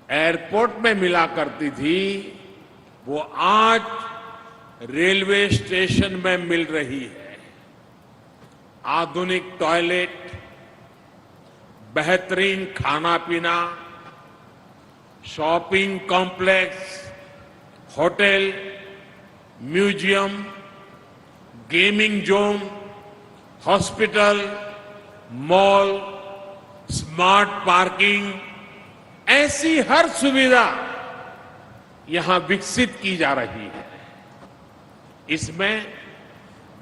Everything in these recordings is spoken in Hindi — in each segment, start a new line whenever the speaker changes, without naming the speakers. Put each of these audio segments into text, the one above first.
एयरपोर्ट में मिला करती थी, वो आज रेलवे स्टेशन में मिल रही है। आधुनिक टॉयलेट, बेहतरीन खाना पीना, shopping complex, hotel, museum, gaming zone, hospital, mall, smart parking, ऐसी हर सुविधा यहां विकसित की जा रही है। इसमें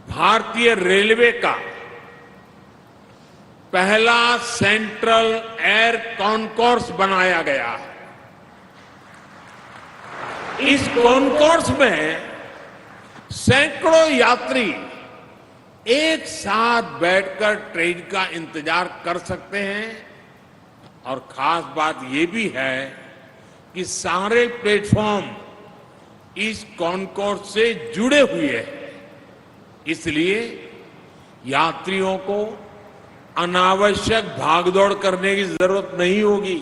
भारतीय रेलवे का पहला सेंट्रल एयर कॉन्कोर्स बनाया गया है। इस कॉन्कोर्स में सैकड़ों यात्री एक साथ बैठकर ट्रेन का इंतजार कर सकते हैं और खास बात यह भी है कि सारे प्लेटफॉर्म इस कॉन्कोर्स से जुड़े हुए हैं। इसलिए यात्रियों को अनावश्यक भागदौड़ करने की जरूरत नहीं होगी।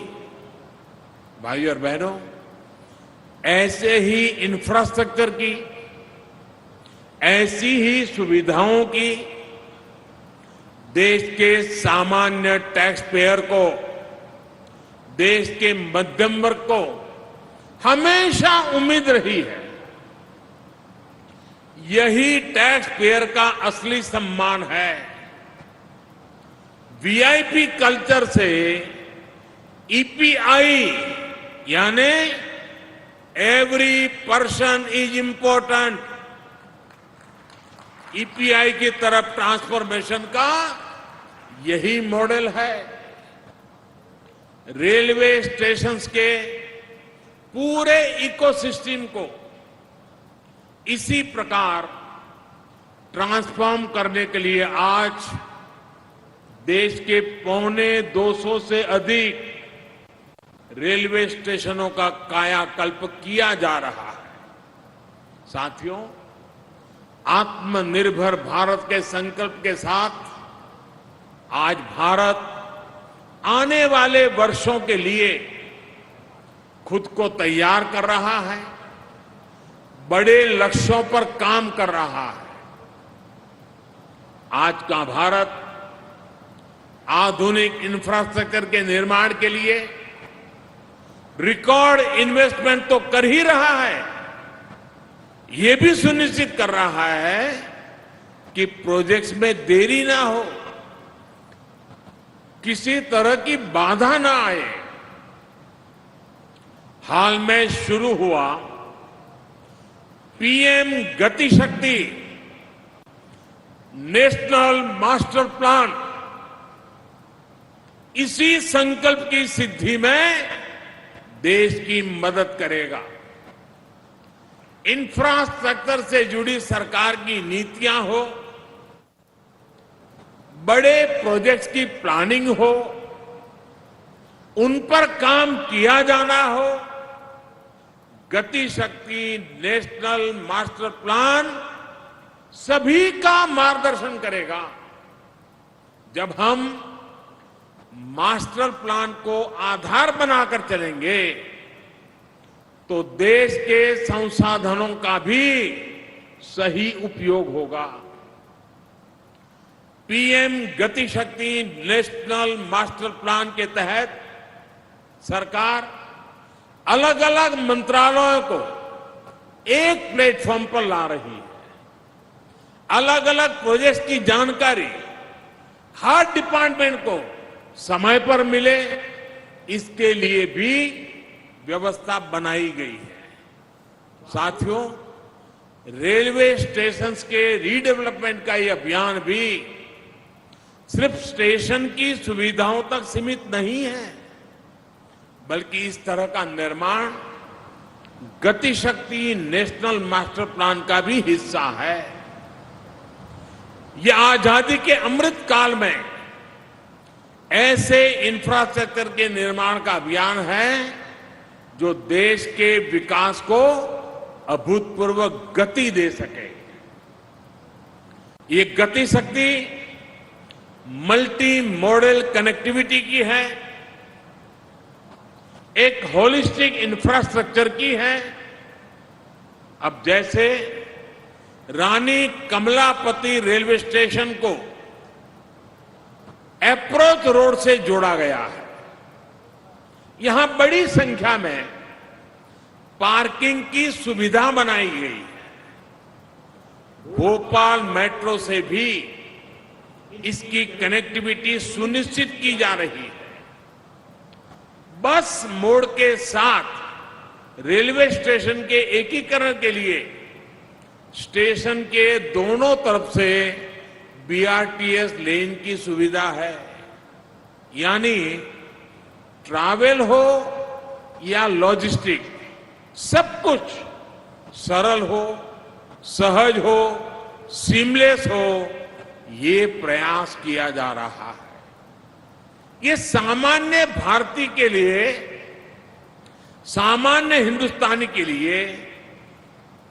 भाइयों और बहनों, ऐसे ही इंफ्रास्ट्रक्चर की, ऐसी ही सुविधाओं की देश के सामान्य टैक्स पेयर को, देश के मध्यम वर्ग को हमेशा उम्मीद रही है। यही टैक्स पेयर का असली सम्मान है। वीआईपी कल्चर से ईपीआई यानी every person is important, EPI की तरफ ट्रांसफॉर्मेशन का यही मॉडल है। रेलवे स्टेशंस के पूरे इकोसिस्टम को इसी प्रकार ट्रांसफॉर्म करने के लिए आज देश के 250 से अधिक रेलवे स्टेशनों का कायाकल्प किया जा रहा है। साथियों, आत्मनिर्भर भारत के संकल्प के साथ आज भारत आने वाले वर्षों के लिए खुद को तैयार कर रहा है, बड़े लक्ष्यों पर काम कर रहा है। आज का भारत आधुनिक इंफ्रास्ट्रक्चर के निर्माण के लिए रिकॉर्ड इन्वेस्टमेंट तो कर ही रहा है, ये भी सुनिश्चित कर रहा है कि प्रोजेक्ट्स में देरी ना हो, किसी तरह की बाधा ना आए। हाल में शुरू हुआ पीएम गति शक्ति नेशनल मास्टर प्लान इसी संकल्प की सिद्धि में देश की मदद करेगा। इंफ्रास्ट्रक्चर से जुड़ी सरकार की नीतियां हो, बड़े प्रोजेक्ट्स की प्लानिंग हो, उन पर काम किया जाना हो, गति शक्ति नेशनल मास्टर प्लान सभी का मार्गदर्शन करेगा। जब हम मास्टर प्लान को आधार बनाकर चलेंगे तो देश के संसाधनों का भी सही उपयोग होगा। पीएम गति शक्ति नेशनल मास्टर प्लान के तहत सरकार अलग अलग मंत्रालयों को एक प्लेटफॉर्म पर ला रही है। अलग अलग प्रोजेक्ट्स की जानकारी हर डिपार्टमेंट को समय पर मिले, इसके लिए भी व्यवस्था बनाई गई है। साथियों, रेलवे स्टेशंस के रीडेवलपमेंट का यह अभियान भी सिर्फ स्टेशन की सुविधाओं तक सीमित नहीं है, बल्कि इस तरह का निर्माण गति शक्ति नेशनल मास्टर प्लान का भी हिस्सा है। यह आजादी के अमृत काल में ऐसे इंफ्रास्ट्रक्चर के निर्माण का अभियान है जो देश के विकास को अभूतपूर्व गति दे सके। ये गति शक्ति मल्टी मॉडल कनेक्टिविटी की है। एक होलिस्टिक इंफ्रास्ट्रक्चर की है। अब जैसे रानी कमलापति रेलवे स्टेशन को अप्रोच रोड से जोड़ा गया है। यहां बड़ी संख्या में पार्किंग की सुविधा बनाई गई है। भोपाल मेट्रो से भी इसकी कनेक्टिविटी सुनिश्चित की जा रही है। बस मोड़ के साथ रेलवे स्टेशन के एकीकरण के लिए स्टेशन के दोनों तरफ से बीआरटीएस लेन की सुविधा है। यानी ट्रैवल हो या लॉजिस्टिक, सब कुछ सरल हो, सहज हो, सीमलेस हो, ये प्रयास किया जा रहा है। ये सामान्य भारतीय के लिए, सामान्य हिंदुस्तानी के लिए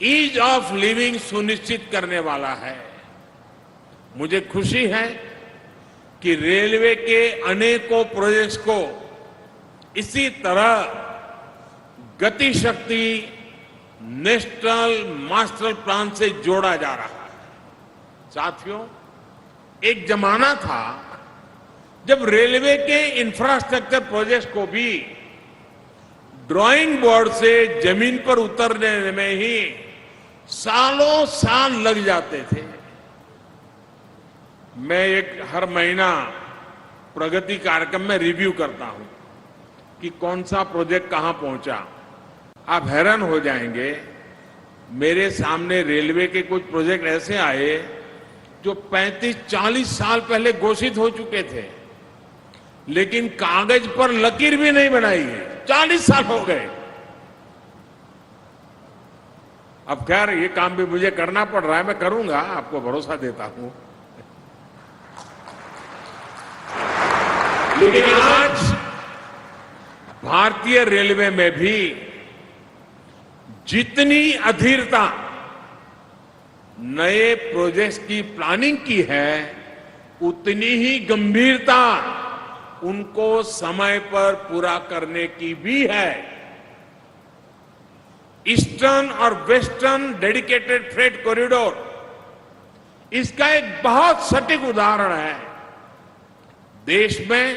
ईज ऑफ लिविंग सुनिश्चित करने वाला है। मुझे खुशी है कि रेलवे के अनेकों प्रोजेक्ट्स को इसी तरह गति शक्ति नेशनल मास्टर प्लान से जोड़ा जा रहा है। साथियों, एक जमाना था जब रेलवे के इंफ्रास्ट्रक्चर प्रोजेक्ट्स को भी ड्राइंग बोर्ड से जमीन पर उतरने में ही सालों साल लग जाते थे। मैं हर महीना प्रगति कार्यक्रम में रिव्यू करता हूं कि कौन सा प्रोजेक्ट कहां पहुंचा। आप हैरान हो जाएंगे, मेरे सामने रेलवे के कुछ प्रोजेक्ट ऐसे आए जो 35-40 साल पहले घोषित हो चुके थे, लेकिन कागज पर लकीर भी नहीं बनाई है। 40 साल हो गए। अब खैर ये काम भी मुझे करना पड़ रहा है, मैं करूंगा, आपको भरोसा देता हूं। लेकिन आज भारतीय रेलवे में भी जितनी अधीरता नए प्रोजेक्ट्स की प्लानिंग की है, उतनी ही गंभीरता उनको समय पर पूरा करने की भी है। ईस्टर्न और वेस्टर्न डेडिकेटेड फ्रेट कॉरिडोर इसका एक बहुत सटीक उदाहरण है। देश में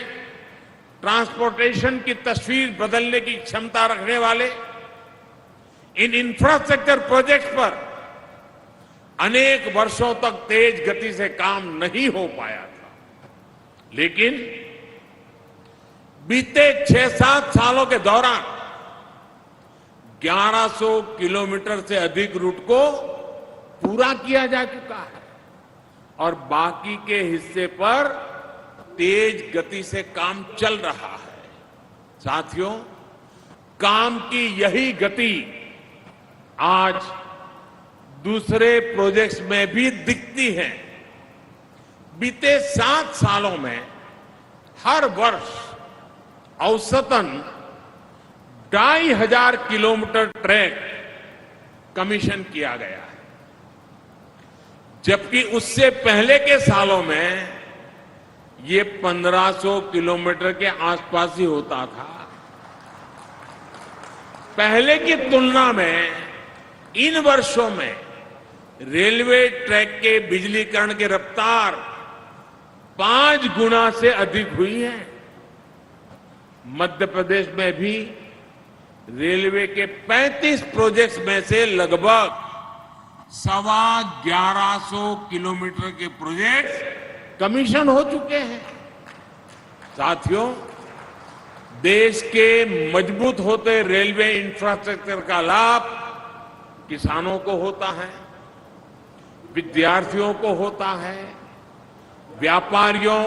ट्रांसपोर्टेशन की तस्वीर बदलने की क्षमता रखने वाले इन इंफ्रास्ट्रक्चर प्रोजेक्ट्स पर अनेक वर्षों तक तेज गति से काम नहीं हो पाया था, लेकिन बीते 6-7 सालों के दौरान 1100 किलोमीटर से अधिक रूट को पूरा किया जा चुका है और बाकी के हिस्से पर तेज गति से काम चल रहा है। साथियों, काम की यही गति आज दूसरे प्रोजेक्ट्स में भी दिखती है। बीते 7 सालों में हर वर्ष औसतन 2500 किलोमीटर ट्रैक कमीशन किया गया है, जबकि उससे पहले के सालों में ये 1500 किलोमीटर के आसपास ही होता था। पहले की तुलना में इन वर्षों में रेलवे ट्रैक के बिजलीकरण की रफ्तार 5 गुना से अधिक हुई है। मध्य प्रदेश में भी रेलवे के 35 प्रोजेक्ट्स में से लगभग 1150 किलोमीटर के प्रोजेक्ट कमीशन हो चुके हैं। साथियों, देश के मजबूत होते रेलवे इंफ्रास्ट्रक्चर का लाभ किसानों को होता है, विद्यार्थियों को होता है, व्यापारियों